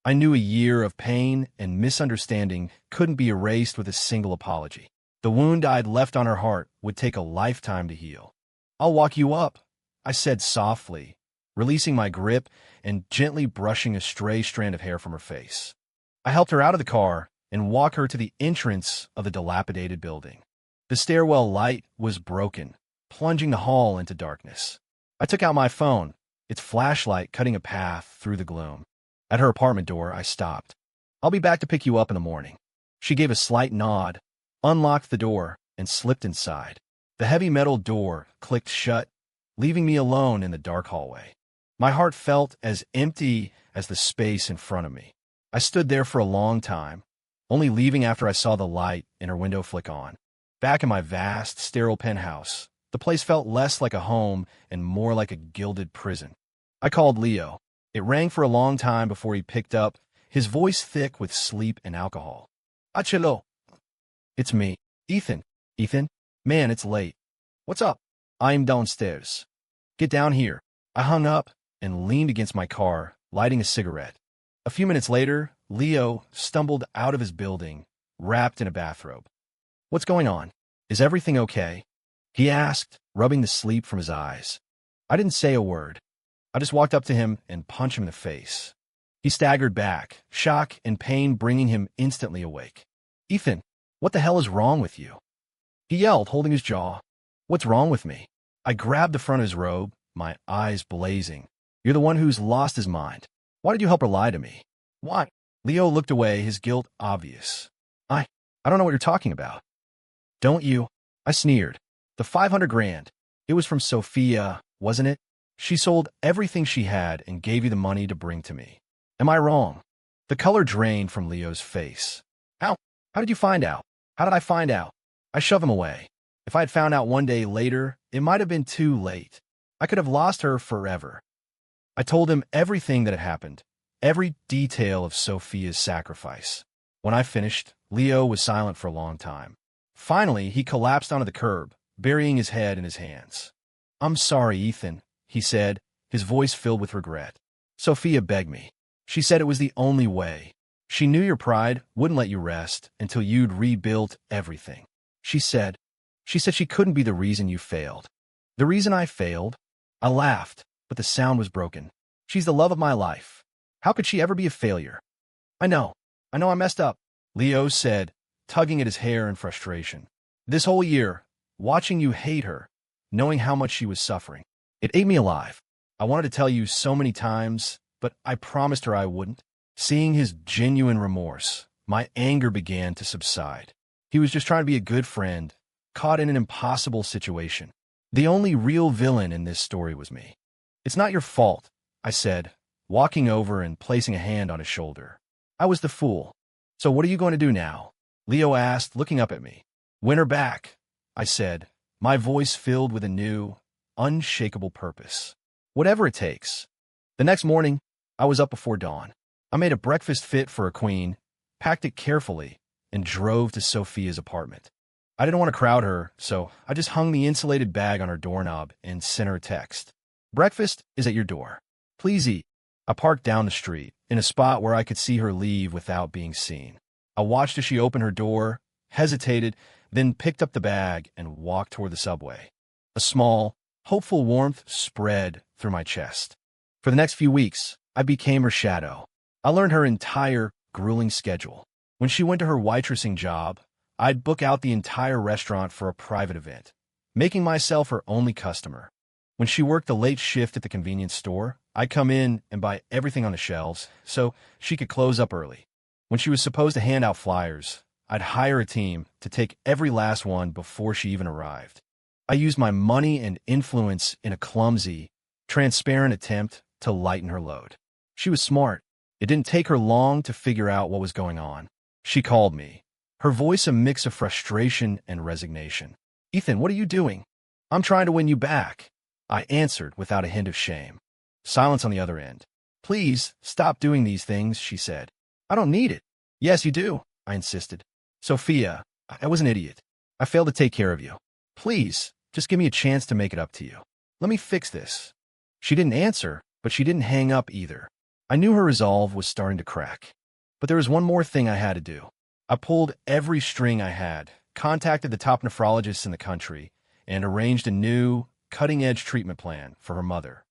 I knew a year of pain and misunderstanding couldn't be erased with a single apology. The wound I'd left on her heart would take a lifetime to heal. I'll walk you up, I said softly, releasing my grip and gently brushing a stray strand of hair from her face. I helped her out of the car and walked her to the entrance of the dilapidated building. The stairwell light was broken, plunging the hall into darkness. I took out my phone, its flashlight cutting a path through the gloom. At her apartment door, I stopped. I'll be back to pick you up in the morning. She gave a slight nod, unlocked the door, and slipped inside. The heavy metal door clicked shut, leaving me alone in the dark hallway. My heart felt as empty as the space in front of me. I stood there for a long time, only leaving after I saw the light in her window flick on. Back in my vast, sterile penthouse, the place felt less like a home and more like a gilded prison. I called Leo. It rang for a long time before he picked up, his voice thick with sleep and alcohol. Achelo. It's me. Ethan. Ethan? Man, it's late. What's up? I'm downstairs. Get down here. I hung up and leaned against my car, lighting a cigarette. A few minutes later, Leo stumbled out of his building, wrapped in a bathrobe. What's going on? Is everything okay? He asked, rubbing the sleep from his eyes. I didn't say a word. I just walked up to him and punched him in the face. He staggered back, shock and pain bringing him instantly awake. Ethan, what the hell is wrong with you? He yelled, holding his jaw. What's wrong with me? I grabbed the front of his robe, my eyes blazing. You're the one who's lost his mind. Why did you help her lie to me? Why? Leo looked away, his guilt obvious. I don't know what you're talking about. Don't you? I sneered. The 500 grand. It was from Sophia, wasn't it? She sold everything she had and gave you the money to bring to me. Am I wrong? The color drained from Leo's face. How? How did you find out? How did I find out? I shoved him away. If I had found out one day later, it might have been too late. I could have lost her forever. I told him everything that had happened, every detail of Sophia's sacrifice. When I finished, Leo was silent for a long time. Finally, he collapsed onto the curb, burying his head in his hands. I'm sorry, Ethan, he said, his voice filled with regret. Sophia begged me. She said it was the only way. She knew your pride wouldn't let you rest until you'd rebuilt everything. She said she couldn't be the reason you failed. The reason I failed? I laughed, but the sound was broken. She's the love of my life. How could she ever be a failure? I know I messed up, Leo said, tugging at his hair in frustration. This whole year, watching you hate her, knowing how much she was suffering, it ate me alive. I wanted to tell you so many times, but I promised her I wouldn't. Seeing his genuine remorse, my anger began to subside. He was just trying to be a good friend, caught in an impossible situation. The only real villain in this story was me. It's not your fault, I said, walking over and placing a hand on his shoulder. I was the fool. So what are you going to do now? Leo asked, looking up at me. Win her back, I said, my voice filled with a new, unshakable purpose. Whatever it takes. The next morning, I was up before dawn. I made a breakfast fit for a queen, packed it carefully, and drove to Sophia's apartment. I didn't want to crowd her, so I just hung the insulated bag on her doorknob and sent her a text. Breakfast is at your door. Please eat. I parked down the street, in a spot where I could see her leave without being seen. I watched as she opened her door, hesitated, then picked up the bag and walked toward the subway. A small, hopeful warmth spread through my chest. For the next few weeks, I became her shadow. I learned her entire, grueling schedule. When she went to her waitressing job, I'd book out the entire restaurant for a private event, making myself her only customer. When she worked the late shift at the convenience store, I'd come in and buy everything on the shelves so she could close up early. When she was supposed to hand out flyers, I'd hire a team to take every last one before she even arrived. I used my money and influence in a clumsy, transparent attempt to lighten her load. She was smart. It didn't take her long to figure out what was going on. She called me, her voice a mix of frustration and resignation. Ethan, what are you doing? I'm trying to win you back, I answered without a hint of shame. Silence on the other end. Please, stop doing these things, she said. I don't need it. Yes, you do, I insisted. Sophia, I was an idiot. I failed to take care of you. Please, just give me a chance to make it up to you. Let me fix this. She didn't answer, but she didn't hang up either. I knew her resolve was starting to crack. But there was one more thing I had to do. I pulled every string I had, contacted the top nephrologists in the country, and arranged a new, cutting-edge treatment plan for her mother.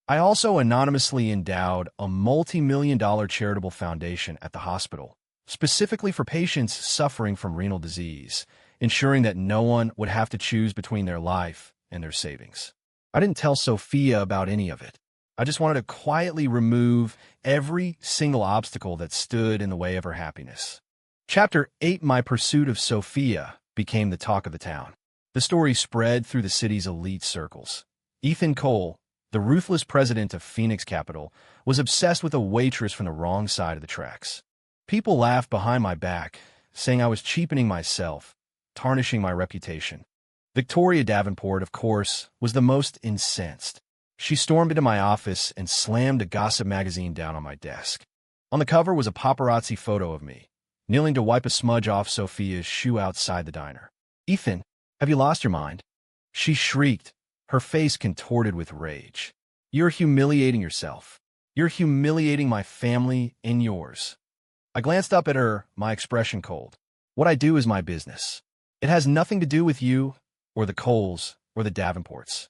I also anonymously endowed a multi-million-dollar charitable foundation at the hospital, specifically for patients suffering from renal disease, ensuring that no one would have to choose between their life and their savings. I didn't tell Sophia about any of it. I just wanted to quietly remove every single obstacle that stood in the way of her happiness. Chapter 8, My Pursuit of Sophia, became the talk of the town. The story spread through the city's elite circles. Ethan Cole, the ruthless president of Phoenix Capital, was obsessed with a waitress from the wrong side of the tracks. People laughed behind my back, saying I was cheapening myself, tarnishing my reputation. Victoria Davenport, of course, was the most incensed. She stormed into my office and slammed a gossip magazine down on my desk. On the cover was a paparazzi photo of me, kneeling to wipe a smudge off Sophia's shoe outside the diner. Ethan, have you lost your mind? She shrieked, her face contorted with rage. You're humiliating yourself. You're humiliating my family and yours. I glanced up at her, my expression cold. What I do is my business. It has nothing to do with you, or the Coles, or the Davenports.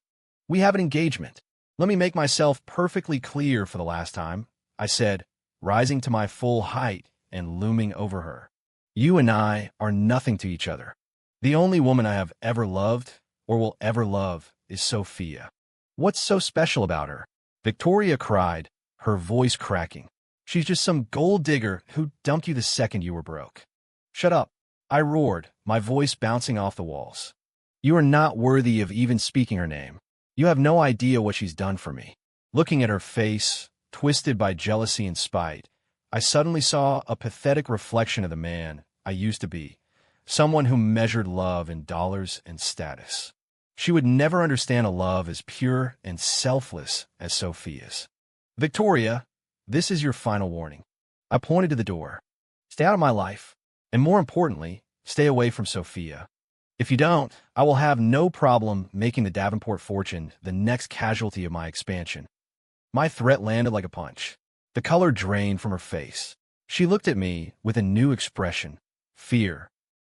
We have an engagement. Let me make myself perfectly clear for the last time, I said, rising to my full height and looming over her. You and I are nothing to each other. The only woman I have ever loved, or will ever love, is Sophia. What's so special about her? Victoria cried, her voice cracking. She's just some gold digger who dumped you the second you were broke. Shut up, I roared, my voice bouncing off the walls. You are not worthy of even speaking her name. You have no idea what she's done for me. Looking at her face, twisted by jealousy and spite, I suddenly saw a pathetic reflection of the man I used to be, someone who measured love in dollars and status. She would never understand a love as pure and selfless as Sophia's. Victoria, this is your final warning. I pointed to the door. Stay out of my life, and more importantly, stay away from Sophia. If you don't, I will have no problem making the Davenport fortune the next casualty of my expansion. My threat landed like a punch. The color drained from her face. She looked at me with a new expression, fear.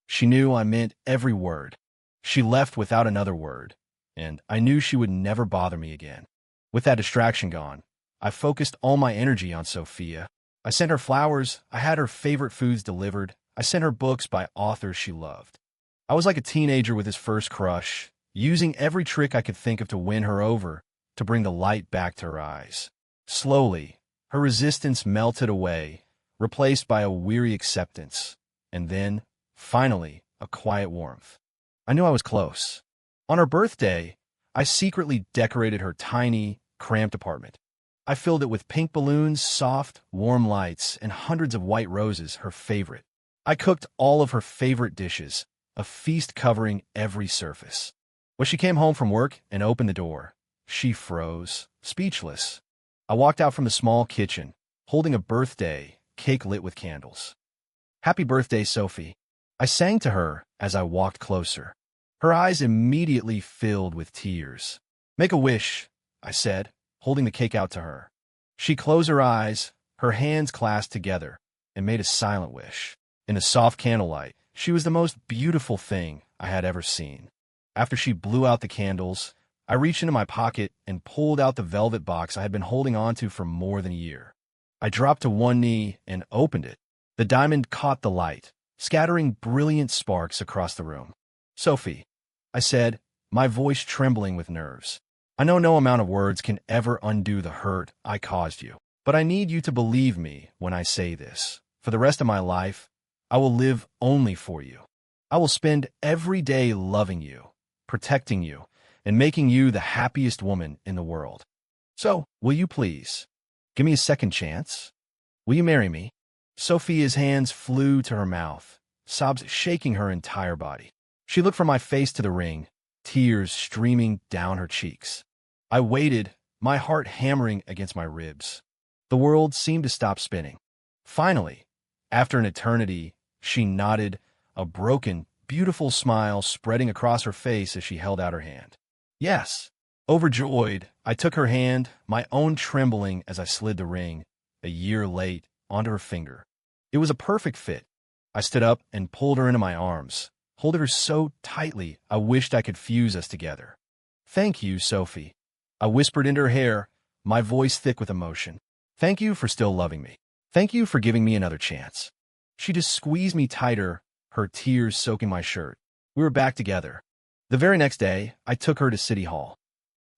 She knew I meant every word. She left without another word, and I knew she would never bother me again. With that distraction gone, I focused all my energy on Sophia. I sent her flowers, I had her favorite foods delivered, I sent her books by authors she loved. I was like a teenager with his first crush, using every trick I could think of to win her over, to bring the light back to her eyes. Slowly, her resistance melted away, replaced by a weary acceptance, and then, finally, a quiet warmth. I knew I was close. On her birthday, I secretly decorated her tiny, cramped apartment. I filled it with pink balloons, soft, warm lights, and hundreds of white roses, her favorite. I cooked all of her favorite dishes, a feast covering every surface. When she came home from work and opened the door, she froze, speechless. I walked out from the small kitchen, holding a birthday cake lit with candles. Happy birthday, Sophie. I sang to her as I walked closer. Her eyes immediately filled with tears. Make a wish, I said, holding the cake out to her. She closed her eyes, her hands clasped together, and made a silent wish. In the soft candlelight, she was the most beautiful thing I had ever seen. After she blew out the candles, I reached into my pocket and pulled out the velvet box I had been holding onto for more than a year. I dropped to one knee and opened it. The diamond caught the light, scattering brilliant sparks across the room. Sophie, I said, my voice trembling with nerves. I know no amount of words can ever undo the hurt I caused you, but I need you to believe me when I say this. For the rest of my life, I will live only for you. I will spend every day loving you, protecting you, and making you the happiest woman in the world. So, will you please give me a second chance? Will you marry me? Sophia's hands flew to her mouth, sobs shaking her entire body. She looked from my face to the ring, tears streaming down her cheeks. I waited, my heart hammering against my ribs. The world seemed to stop spinning. Finally, after an eternity, she nodded, a broken, beautiful smile spreading across her face as she held out her hand. Yes. Overjoyed, I took her hand, my own trembling as I slid the ring, a year late, onto her finger. It was a perfect fit. I stood up and pulled her into my arms, holding her so tightly I wished I could fuse us together. Thank you, Sophie. I whispered into her hair, my voice thick with emotion. Thank you for still loving me. Thank you for giving me another chance. She just squeezed me tighter, her tears soaking my shirt. We were back together. The very next day, I took her to City Hall.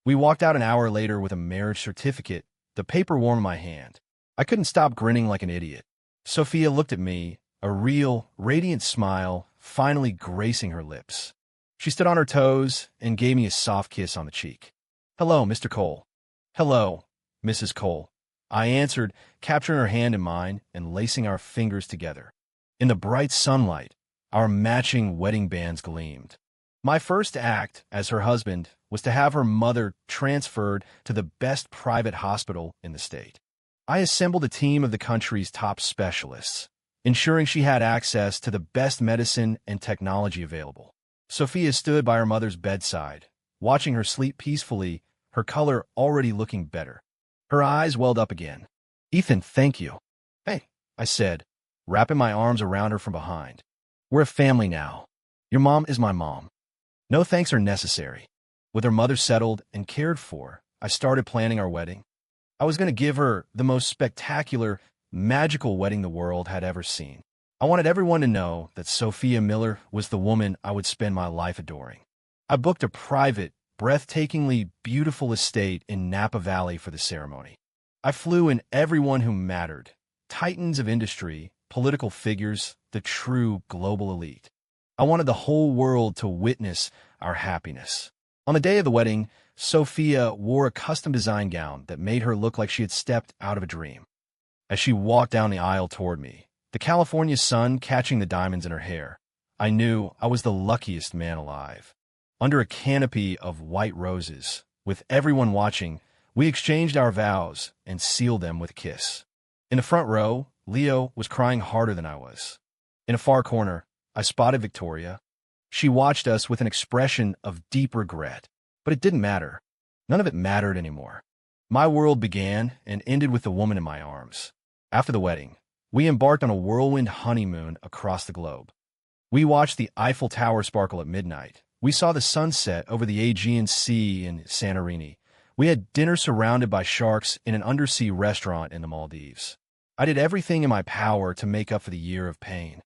We walked out an hour later with a marriage certificate, the paper warm in my hand. I couldn't stop grinning like an idiot. Sophia looked at me, a real, radiant smile finally gracing her lips. She stood on her toes and gave me a soft kiss on the cheek. Hello, Mr. Cole. Hello, Mrs. Cole. I answered, capturing her hand in mine and lacing our fingers together. In the bright sunlight, our matching wedding bands gleamed. My first act as her husband was to have her mother transferred to the best private hospital in the state. I assembled a team of the country's top specialists, ensuring she had access to the best medicine and technology available. Sophia stood by her mother's bedside, watching her sleep peacefully, her color already looking better. Her eyes welled up again. Ethan, thank you. Hey, I said, wrapping my arms around her from behind. We're a family now. Your mom is my mom. No thanks are necessary. With her mother settled and cared for, I started planning our wedding. I was going to give her the most spectacular, magical wedding the world had ever seen. I wanted everyone to know that Sophia Miller was the woman I would spend my life adoring. I booked a private, breathtakingly beautiful estate in Napa Valley for the ceremony. I flew in everyone who mattered, titans of industry, political figures, the true global elite. I wanted the whole world to witness our happiness. On the day of the wedding, Sophia wore a custom-designed gown that made her look like she had stepped out of a dream. As she walked down the aisle toward me, the California sun catching the diamonds in her hair, I knew I was the luckiest man alive. Under a canopy of white roses, with everyone watching, we exchanged our vows and sealed them with a kiss. In the front row, Leo was crying harder than I was. In a far corner, I spotted Victoria. She watched us with an expression of deep regret, but it didn't matter. None of it mattered anymore. My world began and ended with the woman in my arms. After the wedding, we embarked on a whirlwind honeymoon across the globe. We watched the Eiffel Tower sparkle at midnight. We saw the sunset over the Aegean Sea in Santorini. We had dinner surrounded by sharks in an undersea restaurant in the Maldives. I did everything in my power to make up for the year of pain.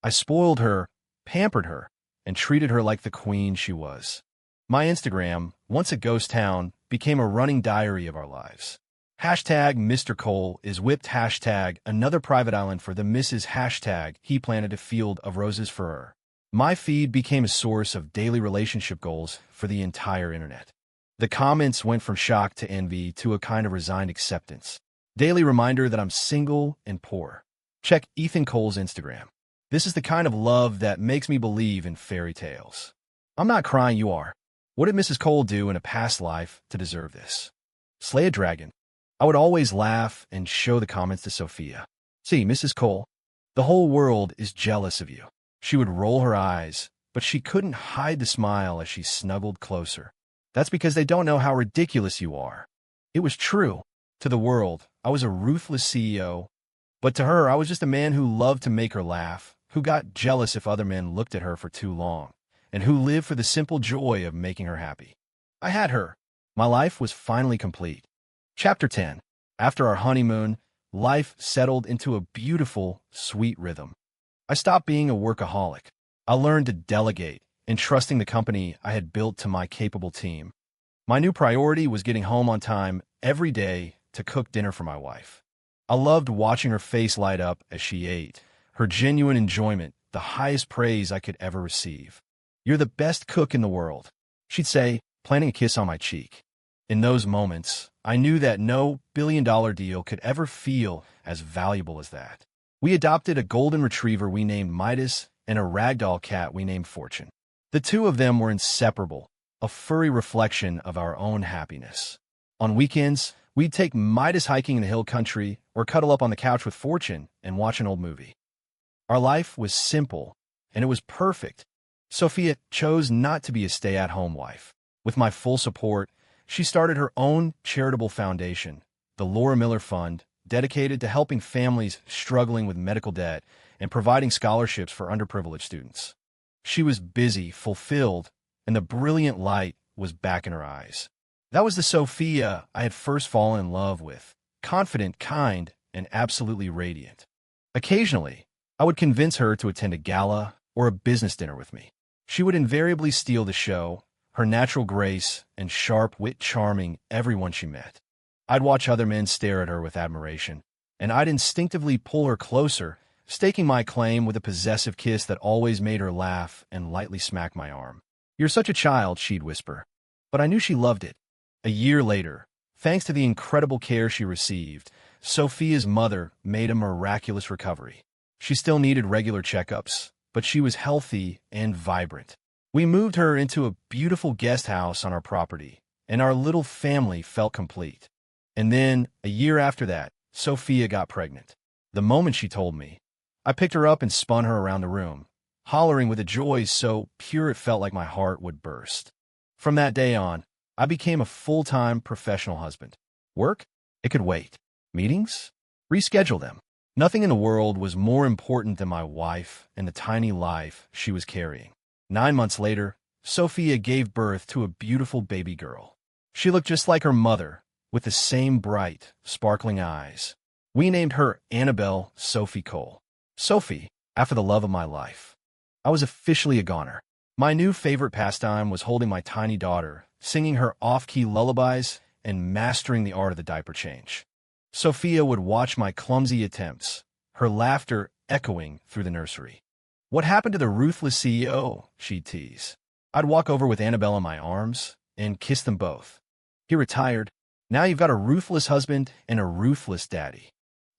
I spoiled her, pampered her, and treated her like the queen she was. My Instagram, once a ghost town, became a running diary of our lives. Hashtag Mr. Cole is whipped hashtag another private island for the Mrs. Hashtag he planted a field of roses for her. My feed became a source of daily relationship goals for the entire internet. The comments went from shock to envy to a kind of resigned acceptance. Daily reminder that I'm single and poor. Check Ethan Cole's Instagram. This is the kind of love that makes me believe in fairy tales. I'm not crying, you are. What did Mrs. Cole do in a past life to deserve this? Slay a dragon. I would always laugh and show the comments to Sophia. See, Mrs. Cole, the whole world is jealous of you. She would roll her eyes, but she couldn't hide the smile as she snuggled closer. That's because they don't know how ridiculous you are. It was true. To the world, I was a ruthless CEO, but to her, I was just a man who loved to make her laugh, who got jealous if other men looked at her for too long, and who lived for the simple joy of making her happy. I had her. My life was finally complete. Chapter 10. After our honeymoon, life settled into a beautiful, sweet rhythm. I stopped being a workaholic. I learned to delegate, entrusting the company I had built to my capable team. My new priority was getting home on time every day to cook dinner for my wife. I loved watching her face light up as she ate, her genuine enjoyment, the highest praise I could ever receive. You're the best cook in the world, she'd say, planting a kiss on my cheek. In those moments, I knew that no billion-dollar deal could ever feel as valuable as that. We adopted a golden retriever we named Midas and a ragdoll cat we named Fortune. The two of them were inseparable, a furry reflection of our own happiness. On weekends, We'd take Midas hiking in the hill country or cuddle up on the couch with Fortune and watch an old movie. Our life was simple, and it was perfect. Sophia chose not to be a stay-at-home wife. With my full support, she started her own charitable foundation, the Laura Miller Fund, dedicated to helping families struggling with medical debt and providing scholarships for underprivileged students. She was busy, fulfilled, and the brilliant light was back in her eyes. That was the Sophia I had first fallen in love with, confident, kind, and absolutely radiant. Occasionally, I would convince her to attend a gala or a business dinner with me. She would invariably steal the show, her natural grace and sharp wit charming everyone she met. I'd watch other men stare at her with admiration, and I'd instinctively pull her closer, staking my claim with a possessive kiss that always made her laugh and lightly smack my arm. "You're such a child," she'd whisper. But I knew she loved it. A year later, thanks to the incredible care she received, Sophia's mother made a miraculous recovery. She still needed regular checkups, but she was healthy and vibrant. We moved her into a beautiful guest house on our property, and our little family felt complete. And then, a year after that, Sophia got pregnant. The moment she told me, I picked her up and spun her around the room, hollering with a joy so pure it felt like my heart would burst. From that day on, I became a full-time professional husband. Work? It could wait. Meetings? Reschedule them. Nothing in the world was more important than my wife and the tiny life she was carrying. 9 months later, Sophia gave birth to a beautiful baby girl. She looked just like her mother, with the same bright, sparkling eyes. We named her Annabelle Sophie Cole. Sophie, after the love of my life. I was officially a goner. My new favorite pastime was holding my tiny daughter, singing her off-key lullabies, and mastering the art of the diaper change. Sophia would watch my clumsy attempts, her laughter echoing through the nursery. "What happened to the ruthless CEO?" she'd tease. I'd walk over with Annabelle in my arms and kiss them both. "He retired. Now you've got a ruthless husband and a ruthless daddy."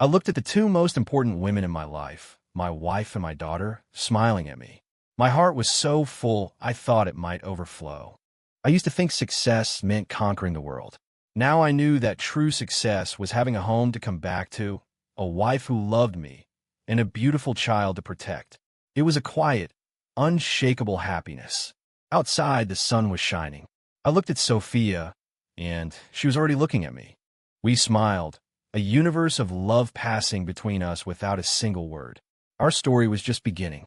I looked at the two most important women in my life, my wife and my daughter, smiling at me. My heart was so full I thought it might overflow. I used to think success meant conquering the world. Now I knew that true success was having a home to come back to, a wife who loved me, and a beautiful child to protect. It was a quiet, unshakable happiness. Outside, the sun was shining. I looked at Sophia, and she was already looking at me. We smiled, a universe of love passing between us without a single word. Our story was just beginning.